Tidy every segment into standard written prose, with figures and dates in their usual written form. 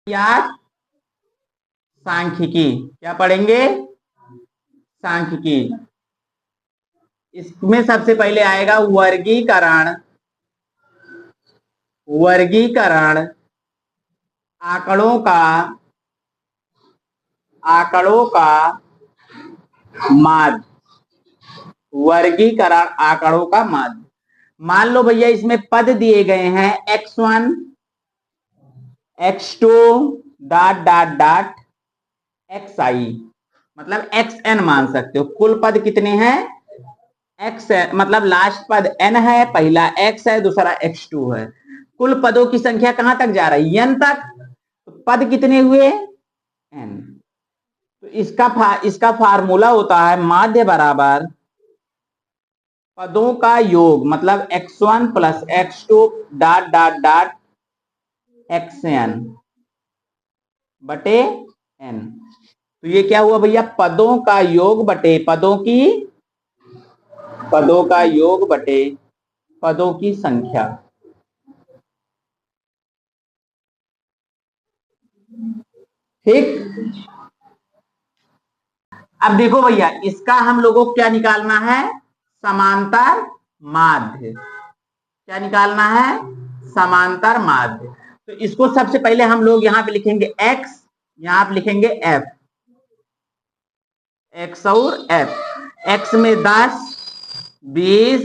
या सांख्यिकी, क्या पढ़ेंगे? सांख्यिकी। इसमें सबसे पहले आएगा वर्गीकरण। वर्गीकरण आंकड़ों का माध्य। वर्गीकरण आंकड़ों का माध्य। मान लो भैया इसमें पद दिए गए हैं x1 x2 dot dot dot xi, मतलब xn मान सकते हो। कुल पद कितने हैं? x है, मतलब लास्ट पद n है, पहला x है, दूसरा x2 है। कुल पदों की संख्या कहां तक जा रही है? n तक। तो पद कितने हुए? n। तो इसका फार्मूला होता है माध्य बराबर पदों का योग, मतलब x1 plus x2 dot dot dot xn बटे n। तो ये क्या हुआ भैया? पदों का योग बटे पदों की संख्या। ठीक। अब देखो भैया, इसका हम लोगों को क्या निकालना है? समांतर माध्य। क्या निकालना है? समांतर माध्य। तो इसको सबसे पहले हम लोग यहां पे लिखेंगे x, यहां पे लिखेंगे f, x और f। x में 10 20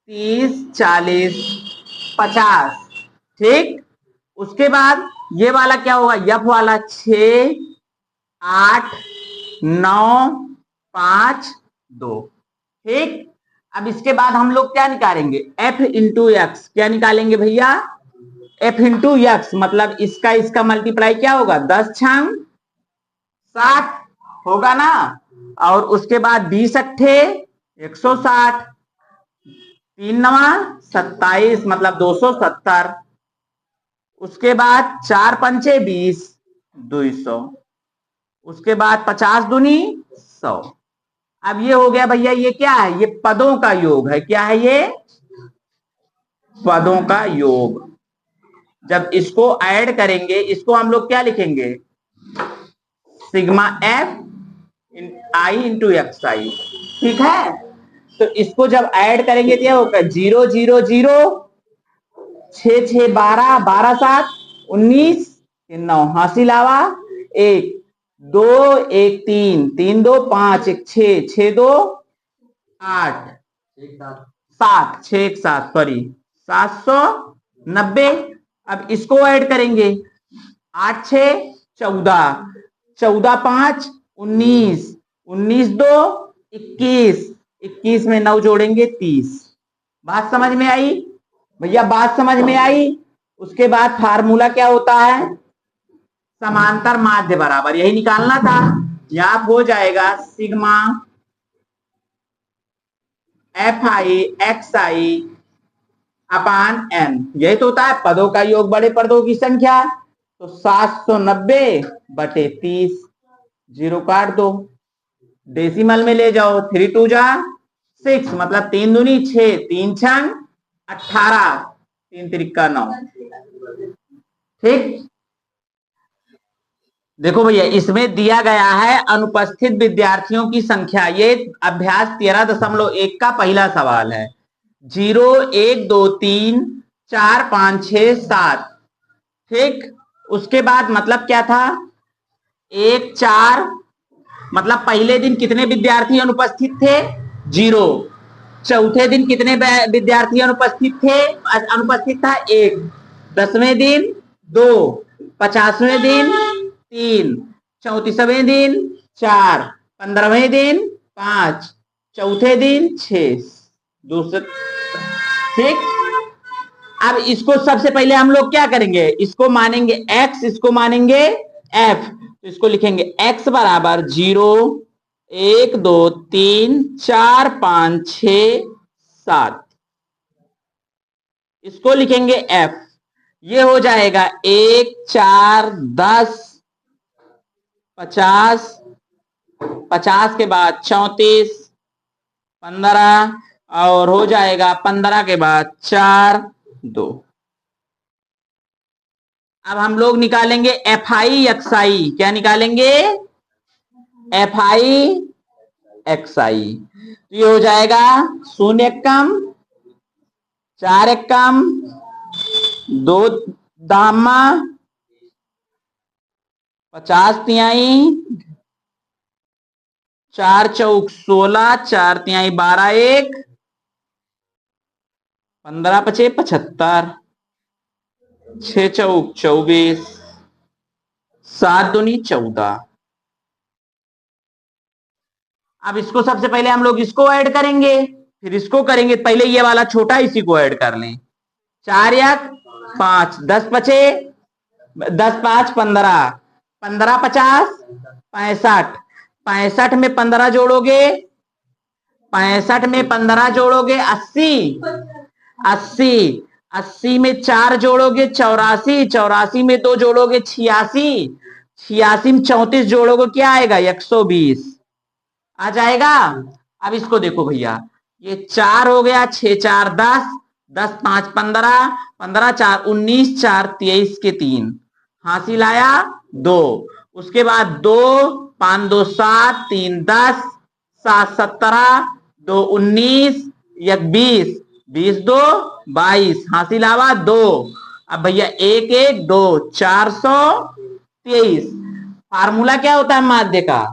30 40 50। ठीक। उसके बाद ये वाला क्या होगा? f वाला 6 8 9 5 2। ठीक। अब इसके बाद हम लोग क्या निकालेंगे? f into x. क्या निकालेंगे भैया? f इंटू एक्स, मतलब इसका मल्टीप्लाई क्या होगा? 10 छंग 60 होगा ना। और उसके बाद 20 अट्ठे 160, 3 नवा 27, मतलब 270। उसके बाद 4 पंचे 20 200। उसके बाद 50 दूनी 100। अब ये हो गया भैया, ये क्या है? ये पदों का योग है। क्या है ये? पदों का योग। जब इसको ऐड करेंगे, इसको हम लोग क्या लिखेंगे? Sigma F I into X I. ठीक है। तो इसको जब ऐड करेंगे तो होगा 0 0 0 6 6 12 12 7 19 9 हासिल आवा 1 2 1 3 3 2 5 1 6 6 2 8 7 6 1 7, सॉरी 790। अब इसको ऐड करेंगे 8 6 14 14 5 19 19 2 21 21 में 9 जोड़ेंगे 30। बात समझ में आई भैया? बात समझ में आई? उसके बाद फार्मूला क्या होता है? समांतर माध्य बराबर यही निकालना था। यहां हो जाएगा सिग्मा एफ आई एक्स आई अपान n। यही तो होता है पदों का योग बड़े पदों की संख्या। तो 790 बटे 30, जीरो काट दो, डेसिमल में ले जाओ। 3 2 जा 6, मतलब 3 दूनी 6 3 छंग 18 3 तिरिका 9। ठीक। देखो भैया, इसमें दिया गया है अनुपस्थित विद्यार्थियों की संख्या। ये अभ्यास 13.1 का पहला सवाल है। 0 1 2 3 4 5 6 7। ठीक। उसके बाद मतलब क्या था? 1 4, मतलब पहले दिन कितने विद्यार्थी अनुपस्थित थे? 0। चौथे दिन कितने विद्यार्थी अनुपस्थित थे? अनुपस्थित था 1। 10वें दिन 2। 50वें दिन 3। 34वें दिन 4। 15वें दिन 5। चौथे दिन 6। दूसरे। ठीक। अब इसको सबसे पहले हम लोग क्या करेंगे? इसको मानेंगे x, इसको मानेंगे f। तो इसको लिखेंगे x बराबर 0 1 2 3 4 5 6 7। इसको लिखेंगे f। ये हो जाएगा 1 4 10 50, 50 के बाद 34 15, और हो जाएगा 15 के बाद 4 2। अब हम लोग निकालेंगे एफ आई एक्स आई। क्या निकालेंगे? एफ आई एक्स आई। तो ये हो जाएगा 0 एकम 4 एकम 2 दामा 50 तिहाई 4 चौक 16 4 तिहाई 12 1 15 पचे 75 6 चौक 24 7 दूनी 14। अब इसको सबसे पहले हम लोग इसको ऐड करेंगे, फिर इसको करेंगे। पहले ये वाला छोटा इसी को ऐड कर लें। 4 1 5 10 पचे 10 5 15 15 50 65 65 में 15 जोड़ोगे 65 में 15 जोड़ोगे 80 80 80 में 4 जोड़ोगे 84 84 में 2 जोड़ोगे 86 86 में 34 जोड़ोगे क्या आएगा 120 आ जाएगा। अब इसको देखो भैया, ये 4 हो गया 6 4 10 10 5 15 15 4 19 4 23 के 3 हासिल आया 2। उसके बाद 2 5 2 7 3 10 7 17 2 19 1 20 20 2 22 हासिल आवा 2। अब भैया 1 1 2 423। फार्मूला क्या होता है माध्य का?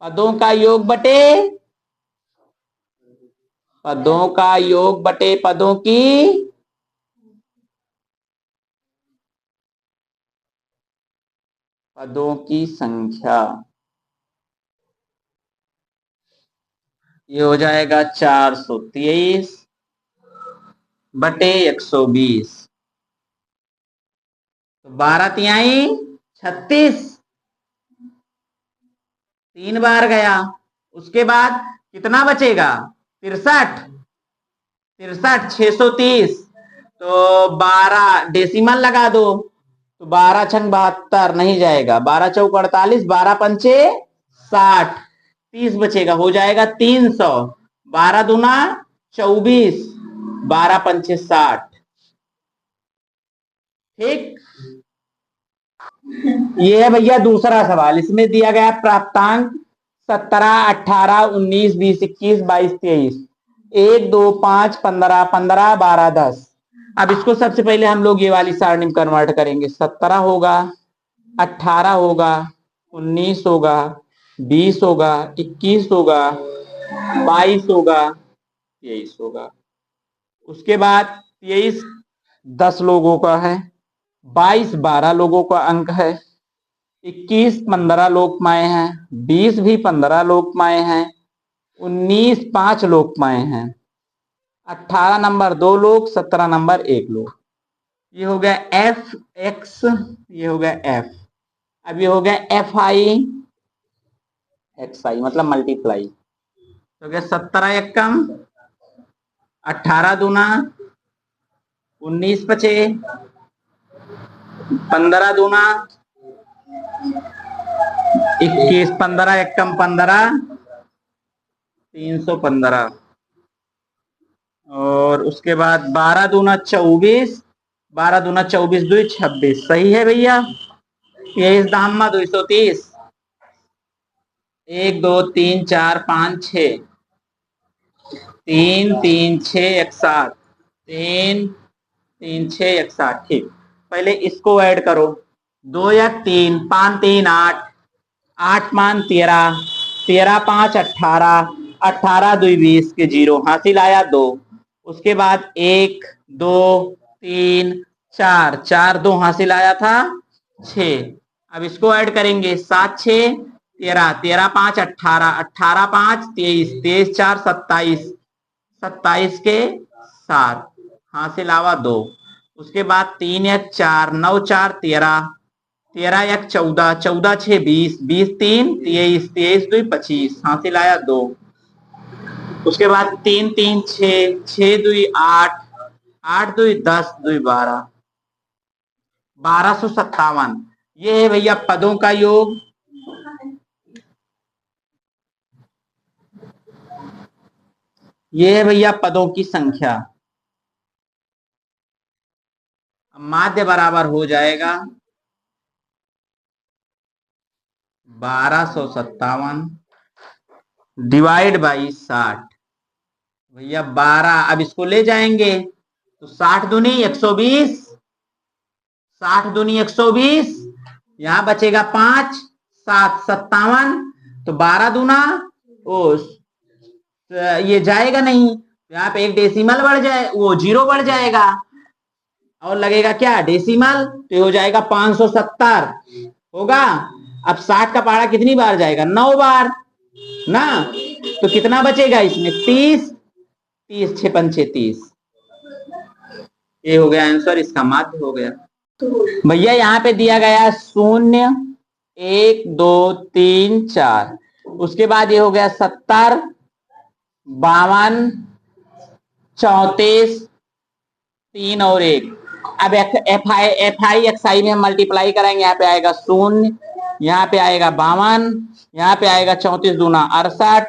पदों का योग बटे पदों का योग बटे पदों की संख्या। ये हो जाएगा 423 बटे 120। तो 12 तिहाई 36 3 बार गया। उसके बाद कितना बचेगा 63 63 630। तो 12 डेसिमल लगा दो, तो 12 छंग 72 नहीं जाएगा, 12 चौक 48 12 पंचे 60 30 बचेगा, हो जाएगा 300। 12 दूना 24 12 पंचे 60। ठीक, ये है भैया दूसरा सवाल। इसमें दिया गया प्राप्तांक 17 18 19 20 21 22 23 1 2 5 15 15 12 10। अब इसको सबसे पहले हम लोग ये वाली सारणी में कन्वर्ट करेंगे। 17 होगा 18 होगा 19 होगा 20 होगा 21 होगा 22 होगा 23 होगा। उसके बाद 23 10 लोगों का है, 22 12 लोगों का अंक है, 21 15 लोकमाएँ हैं, 20 भी 15 लोकमाएँ हैं, 19 5 लोकमाएँ हैं, 18 नंबर 2 लोग, 17 नंबर 1 लोग। ये हो गया एफ एक्स, ये हो गया एफ। अब ये हो गया एफ आई एक्स आई मतलब मल्टीप्लाई। तो गया 17 एकम 18 दूना 19 पचे 15 दूना 21 15 एकम 15 315। और उसके बाद 12 दूना 24 12 दूना 24 2 26। सही है भैया। ये इस दाम में 230 1 2 3 4 5 6 3 3 6 1 7 3 3 6 1 7। ठीक, पहले इसको ऐड करो। 2 1 3 5 3 8 8 5 13 13 5 18 18 2 20 के 0 हासिल आया 2। उसके बाद 1 2 3 4 4 2 हासिल आया था 6। अब इसको ऐड करेंगे 7 6 13 13 5 18 18 5 23 23 4 27 27 के 7 हासिल आवा 2। उसके बाद 3 1 4 9 4 13 13 1 14 14 6 20 20 3 23 23 2 25 हासिल आया 2। उसके बाद 3 3 6 6 2 8 8 2 10 2 12 1257। ये है भैया पदों का योग। ये है भैया पदों की संख्या। माध्य बराबर हो जाएगा 1257 डिवाइड बाई 60। भैया 12, अब इसको ले जाएंगे तो 60 दूनी 120, 60 दूनी 120, यहां बचेगा 5, 7 57, तो 12 दूना ओ ये जाएगा नहीं, यहाँ पे एक डेसिमल बढ़ जाए, वो जीरो बढ़ जाएगा और लगेगा क्या डेसिमल, तो हो जाएगा 570 होगा। अब 60 का पहाड़ा कितनी बार जाएगा, 9 बार ना, तो कितना बचेगा इसमें 30, 30 6 पंचे 30। ये हो गया आंसर, इसका माध्य हो गया। भैया यहाँ पे दिया गया 0 1 2 3 4, उसके बाद ये हो गया 70 52 34 3 और 1। अब एफ आई एक्स आई में हम मल्टीप्लाई करेंगे, यहाँ पे आएगा 0, यहाँ पे आएगा 52, यहाँ पे आएगा 34 दूना 68,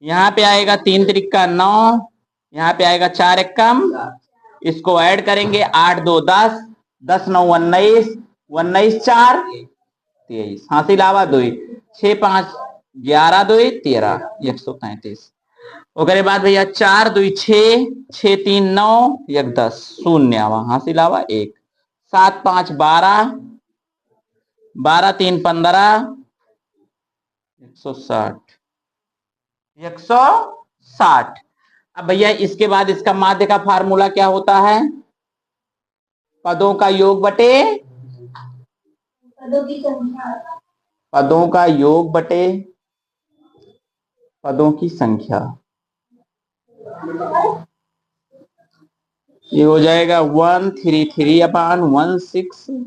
यहाँ पे आएगा 3 त्रिका 9, यहाँ पे आएगा 4 एकम, इसको ऐड करेंगे 8 2 10, 10 9 19, 19 4 23, हासिल आवा 2, 6 5 11 2 13, 133। ओकरे बाद भैया 4 2 6, 6 3 9, 1 10, शून्य आवा, हासिल आवा 1, 7 5 12, 12 3 15, 160, 160। अब भैया इसके बाद इसका माध्य का फार्मूला क्या होता है, पदों का योग बटे पदों का योग बटे पदों की संख्या। ये हो जाएगा 133/16।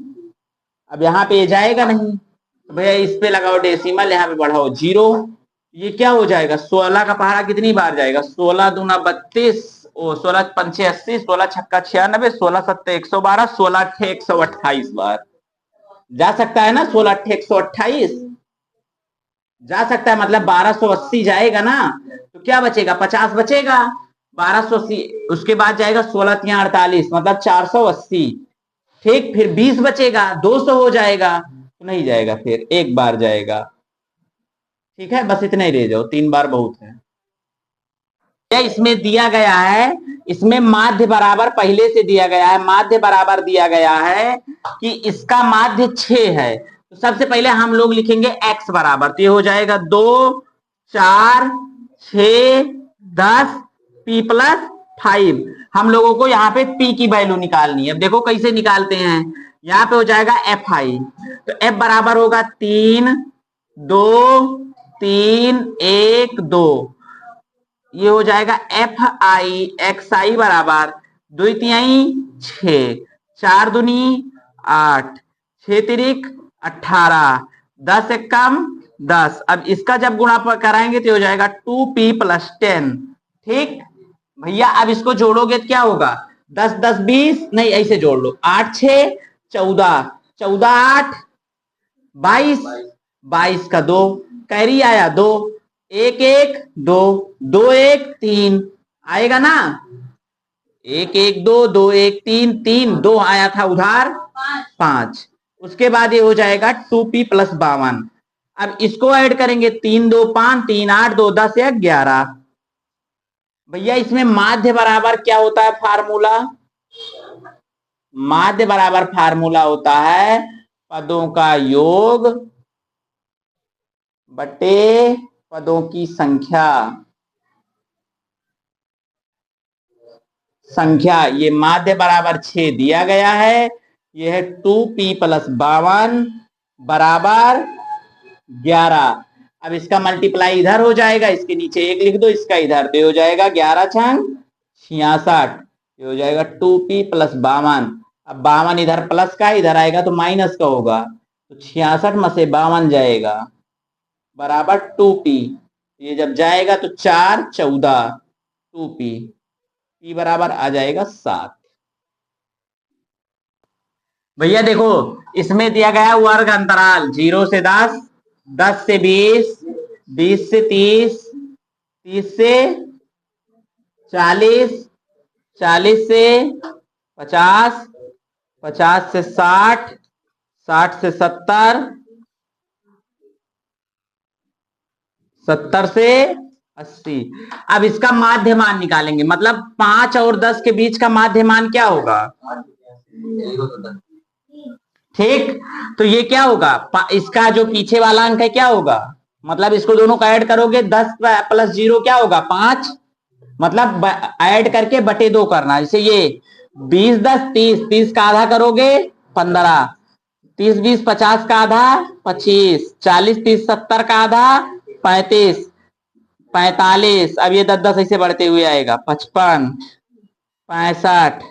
अब यहाँ पे ये जाएगा नहीं, तो भैया इस पे लगाओ डेसिमल, यहाँ पे बढ़ाओ 0, ये क्या हो जाएगा 16 का पहाड़ा कितनी बार जाएगा, 16 दूना 32, 16 पंचे 80, 16 छक्का 96, 16 सत्ते 112, 16 अट्ठे 128 बार जा सकता है ना, 16 अट्ठे 128 जा सकता है, मतलब 1280 जाएगा ना, तो क्या बचेगा 50 बचेगा, 1280, उसके बाद जाएगा 16 तिया 48, मतलब 480, ठीक, फिर 20 बचेगा 200 हो जाएगा, तो नहीं जाएगा, फिर एक बार जाएगा, ठीक है, बस इतना ही ले जाओ, 3 बार बहुत है। इसमें दिया गया है, इसमें माध्य बराबर पहले से दिया गया है, माध्य बराबर दिया गया है कि इसका माध्य 6 है, तो सबसे पहले हम लोग लिखेंगे x बराबर, तो ये हो जाएगा 2 4 6 10 p + 5। हम लोगों को यहाँ पे p की वैल्यू निकालनी है, अब देखो कैसे निकालते हैं, यहाँ पे हो जाएगा एफ आई, तो f बराबर होगा 3 2 3 1 2, ये हो जाएगा एफ आई एक्स आई बराबर 2 तिहाई 6, 4 दूनी 8, 6 तिरिक 18, 10 एकम 10। अब इसका जब गुणा कराएंगे तो हो जाएगा 2p + 10, ठीक भैया। अब इसको जोड़ोगे तो क्या होगा, 10 10 20, नहीं ऐसे जोड़ लो, 8 6 14, 14 8 22, 22 का 2 कैरी आया 2, 1 1 2 2 1 3 आएगा ना, 1 1 2 2 1 3 3 2 आया था उधार 5। उसके बाद ये हो जाएगा 2p + 52। अब इसको ऐड करेंगे 3 2 5 3 8 2 10 1 11। भैया इसमें माध्य बराबर क्या होता है फार्मूला, माध्य बराबर फार्मूला होता है पदों का योग बटे पदों की संख्या। ये माध्य बराबर 6 दिया गया है, यह है 2p + 52 बराबर 11। अब इसका मल्टीप्लाई इधर हो जाएगा, इसके नीचे 1 लिख दो, इसका इधर, तो हो जाएगा 11 छंग 66, ये हो जाएगा 2p + 52। अब 52 इधर प्लस का, इधर आएगा तो माइनस का होगा, तो 66 में से 52 जाएगा बराबर 2p, ये जब जाएगा तो 4 14 2p, p बराबर आ जाएगा 7। भैया देखो इसमें दिया गया वर्ग अंतराल 0 से 10, 10 से 20, 20 से 30, 30 से 40, 40 से 50, 50 से 60, 60 से 70, 70 से 80। अब इसका माध्यमान निकालेंगे, मतलब 5 और 10 के बीच का माध्यमान क्या होगा? ठीक, तो ये क्या होगा? इसका जो पीछे वाला अंक है क्या होगा? मतलब इसको दोनों का ऐड करोगे, 10 प्लस 0 क्या होगा? 5। मतलब ऐड करके बटे 2 करना। जैसे ये 20 10 30, 30 का आधा करोगे 15, 30 20 50 का आधा 25, 40 30 70 का आधा 35, 45, अब ये 10 10 ऐसे बढ़ते हुए आएगा 55, 65,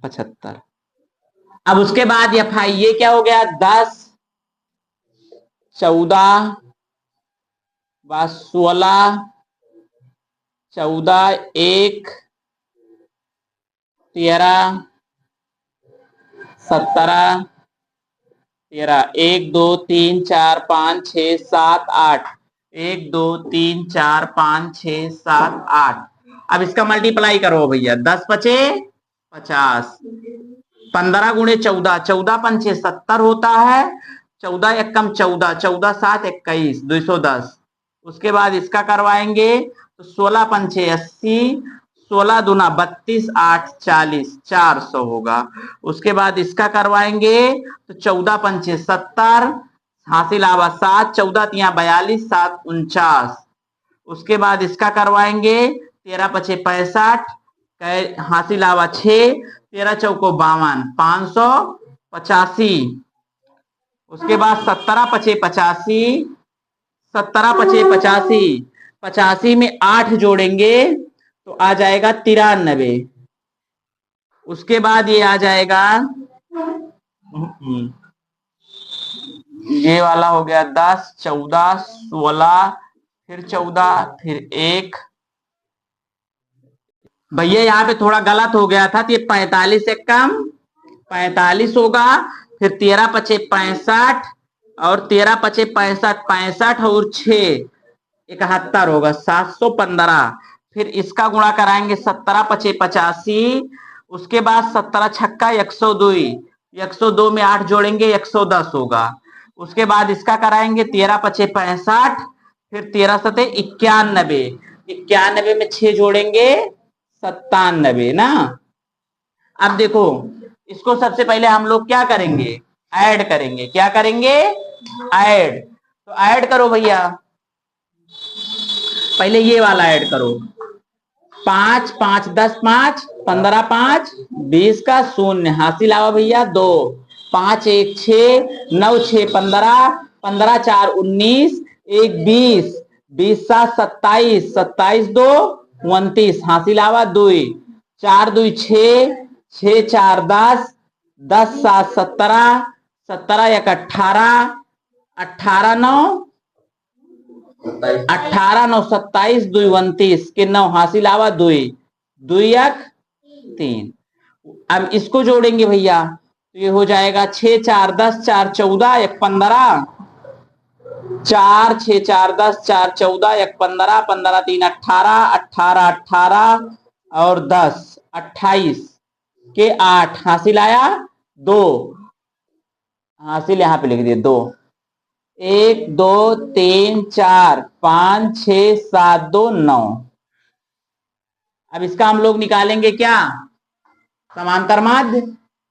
75। अब उसके बाद ये भाई ये क्या हो गया? 10, 14, 16, 14, 1, 13, 17, 13, 1 2 3 4 5 6 7 8, 1 2 3 4 5 6 7 8। अब इसका मल्टीप्लाई करो भैया, 10 बचे 50, 15 गुणे 14, 14 पंचे 70 होता है, 14 एक कम 14, 14 7 21, 210। उसके बाद इसका करवाएंगे तो 16 पंचे 80, 16 दूना 32, 8 40, 400 होगा। उसके बाद इसका करवाएंगे तो 14 पंचे 70, हासिल आवा 7, 14 तिया 42, 7 49। उसके बाद इसका करवाएंगे 13 पचे 65, हासिल आवा 6, 13 चौको 52, 585। उसके बाद 17 पचे 85, 17 पचे 85, 85 में 8 जोड़ेंगे तो आ जाएगा 93। उसके बाद ये आ जाएगा, ये वाला हो गया 10, 14, 16, फिर 14, फिर 1। भैया यहाँ पे थोड़ा गलत हो गया था, तो ये 45 से कम 45 होगा, फिर 13 पचे 65, और 13 पचे 65, 65 और 6 71 होगा, 715। फिर इसका गुणा कराएंगे 17 पचे 85, उसके बाद 17 छक्का 102, 102 में 8 जोड़ेंगे 110 होगा। उसके बाद इसका कराएंगे 13 पचे 65, फिर 13 सते 91, 91 में 6 जोड़ेंगे 97 ना। अब देखो, इसको सबसे पहले हम लोग क्या करेंगे? ऐड करेंगे। क्या करेंगे? ऐड। तो ऐड करो भैया, पहले ये वाला ऐड करो। 5 5 10 5, 15 5 20 का शून्य, हासिल आवा भैया 2, 5 1 6, 9 6 15, 15 4 19, 1 20, 20 7 27, 27 2 29, हासिल आवा 2, 4 2 6, 6 4 10, 10 7 17, 17 1 18, 18 9, 18 9 27, 2 29 के 9, हासिल आवा 2, 2 1 3। अब इसको जोड़ेंगे भैया तो ये हो जाएगा 6 4 10, 4 14, 1 15, 4 6 4 10, 4 14, 1 15, 15 3 18, 18 18 और 10 28 के 8, हासिल आया 2, हासिल यहाँ पे लिख दिए 2, 1 2 3 4 5 6 7 2 9। अब इसका हम लोग निकालेंगे क्या? समांतर माध्य,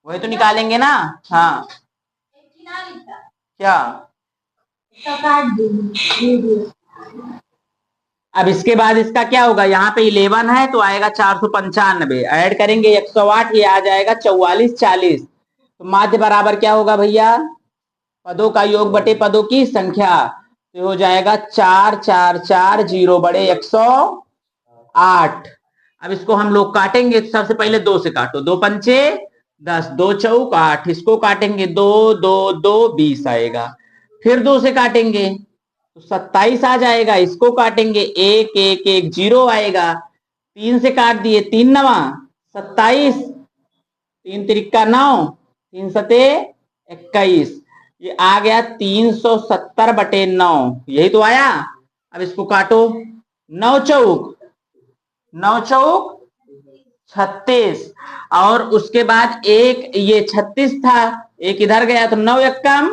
वही तो निकालेंगे ना। हाँ, क्या? अब इसके बाद इसका क्या होगा? यहाँ पे 11 है तो आएगा 495, ऐड करेंगे 108, ये आ जाएगा 44 40। तो माध्य बराबर क्या होगा भैया? पदों का योग बटे पदों की संख्या, तो हो जाएगा 4 4 4 0 बड़े 108। अब इसको हम लोग काटेंगे, सबसे पहले 2 से काटो, 2 पंचे 10, 2 चौक 8, इसको काटेंगे 2 2 2 20 आएगा। फिर 2 से काटेंगे तो 27 आ जाएगा, इसको काटेंगे 1 1 1 0 आएगा। 3 से काट दिए, 3 नवा 27, 3 तिरिक्का 9, 3 सते 21, ये आ गया 370 बटे 9, यही तो आया। अब इसको काटो, 9 चौक 9 चौक 36 और उसके बाद एक ये 36 था, एक इधर गया तो 9 एक कम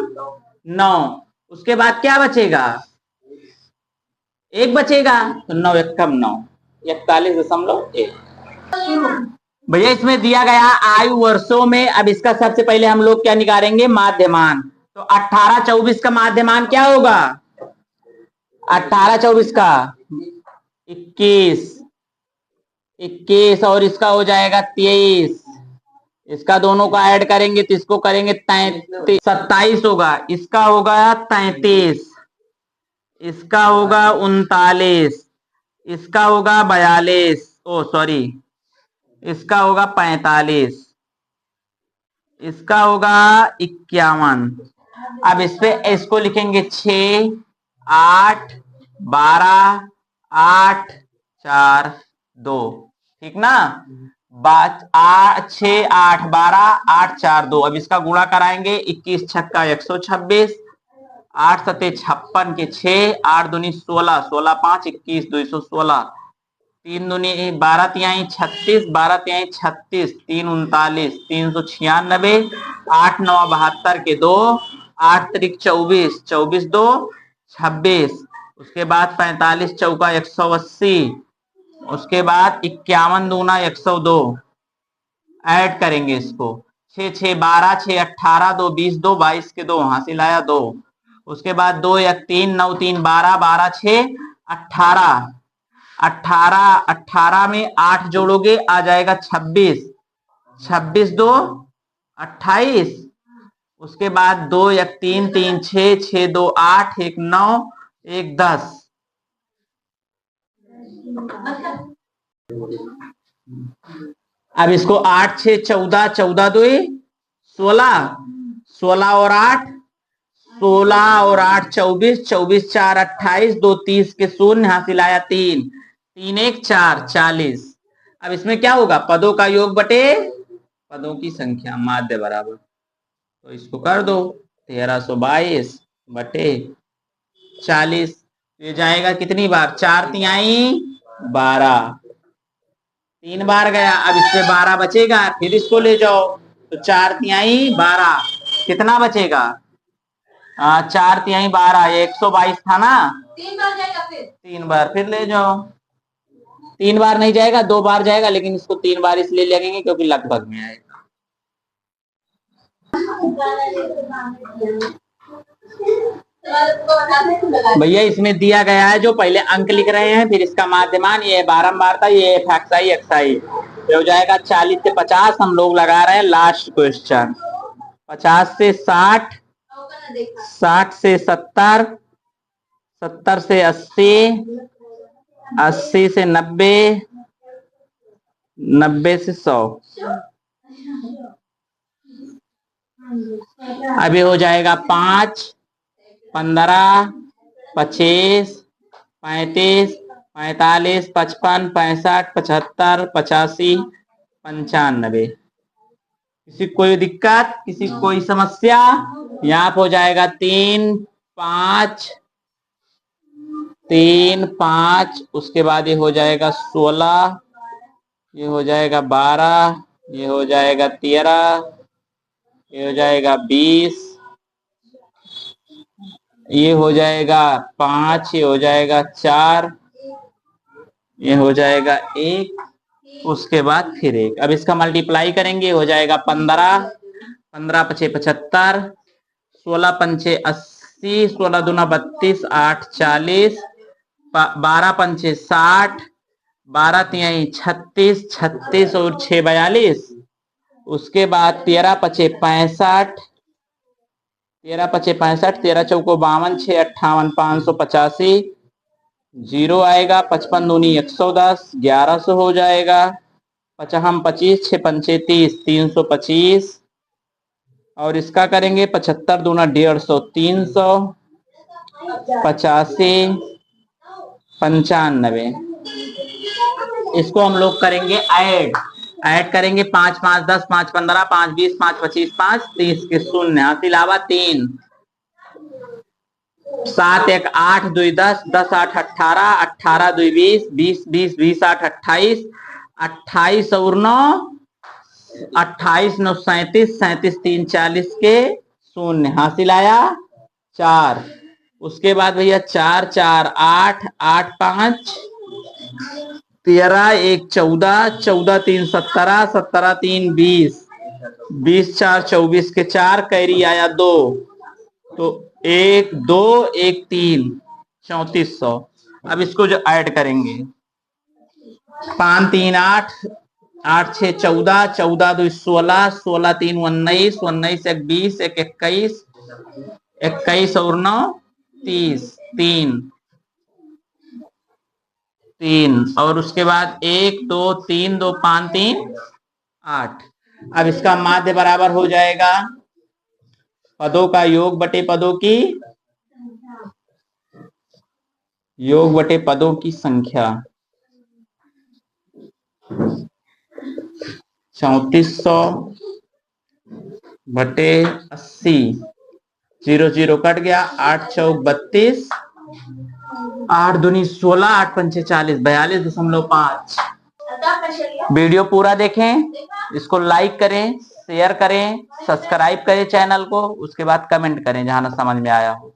9, उसके बाद क्या बचेगा, एक बचेगा तो 9 एक कम 9, 41.1। भैया इसमें दिया गया आयु वर्षों में, अब इसका सबसे पहले हम लोग क्या निकालेंगे, माध्यमान। तो 18-24 का माध्यमान क्या होगा, 18-24 का 21 और इसका हो जाएगा 23, इसका दोनों का ऐड करेंगे तो इसको करेंगे 33, 27 होगा, इसका होगा 33, इसका होगा 39, इसका होगा 42, ओ सॉरी इसका होगा 45, इसका होगा 51। अब इस पे इसको लिखेंगे 6 8 12 8 4 2, ठीक ना, 6 8 12 8 4 2। अब इसका गुणा कराएंगे, 21 छक्का 126, 8 सते 56 के 6, 8 दूनी 16, 16 5 21 216, 3 दूनी 12 तिहाई 36, 12 तिहाई 36, 3 39 396, 8 9 72 के 2, 8 त्रिक 24, 24 2 26, उसके बाद 45 चौका 180, उसके बाद 51 दूना 102, ऐड करेंगे इसको, 6 6 12 6 18 2 20 2 22 के 2 हासिल आया 2, उसके बाद 2 1 3 9 3 12 12 6 18, 18 में 8 जोड़ोगे आ जाएगा 26, 26 2 28, उसके बाद 2 1 3 3 6 6 2 8 1 9 1 10। अब इसको 8 6 14, 14 2 16, 16 और 8 16 और 8 24, 24 4 28, 2 30 के 0 हासिल आया 3, 3 1 4 40। अब इसमें क्या होगा, पदों का योग बटे पदों की संख्या माध्य बराबर, तो इसको कर दो 1322 बटे 40, ये जाएगा कितनी बार, 4 तिहाई 12, 3 बार गया, अब इसमें 12 बचेगा, फिर इसको ले जाओ तो 4 तिहाई 12 कितना बचेगा, 4 तिहाई 12 122 था ना, 3 बार जाएगा, फिर 3 बार फिर ले जाओ, 3 बार नहीं जाएगा 2 बार जाएगा, लेकिन इसको 3 बार इसलिए लगेंगे क्योंकि लगभग में आएगा। भैया इसमें दिया गया है, जो पहले अंक लिख रहे हैं, फिर इसका माध्यमान, ये बारंबार था, ये एक्साई एक्साई हो जाएगा। 40 से 50 हम लोग लगा रहे हैं लास्ट क्वेश्चन, 50 से 60, 60 से 70, 70 से 80, 80 से 90, 90 से 100। अभी हो जाएगा 5 15 25 35 45 55 65 75 85 95। किसी कोई दिक्कत, किसी कोई समस्या, यहाँ पे हो जाएगा 3 5 3 5, उसके बाद ये हो जाएगा 16, ये हो जाएगा 12, ये हो जाएगा 13, ये हो जाएगा 20, ये हो जाएगा 5, ये हो जाएगा 4, ये हो जाएगा 1, उसके बाद फिर 1। अब इसका मल्टीप्लाई करेंगे, हो जाएगा 15, 15 पचे 75, 16 पंचे 80, 16 दूना 32, 8 40, 12 पंचे 60, 12 तिहाई 36, 36 और 6 42, उसके बाद 13 पचे 65, 13 पचे 65, 13 चौको 52, 6 58 585, 0 आएगा, 55 दूनी 110, 1100 हो जाएगा, 55 25, 6 पंचे 30, 325, और इसका करेंगे 75 दूना 150, 300, 85 95। इसको हम लोग करेंगे ऐड करेंगे, 5 5 10 5 15 5 20 5 25 5 30 के 0 हासिल आवा 3, 7 1 8 2 10 10 8 18 18 2 20 20 20 20 8 28 28 और 9, 28 9 37, 37 3 40 के शून्य, हासिल आया 4। उसके बाद भैया 4 4 8, 8 5 13, 1 14, 14 3 17, 17 3 20, 20 4 24 के 4, कैरी आया 2, तो 1 2 1 3, 3400। अब इसको जो ऐड करेंगे, 5 3 8, 8 6 14, 14 2 16, 16 3 19, 19 1 20, 1 21, 21 और 9 30, 3 3, और उसके बाद 1 2 3 2 5 3 8। अब इसका माध्य बराबर हो जाएगा पदों का योग बटे पदों की संख्या। 3400 बटे 80, 0 0 कट गया, 8 चौक 32, 8 दूनी 16, 8 पंचे 40, 42.5। वीडियो पूरा देखें, इसको लाइक करें, शेयर करें, सब्सक्राइब करें चैनल को, उसके बाद कमेंट करें जहां ना समझ में आया हो।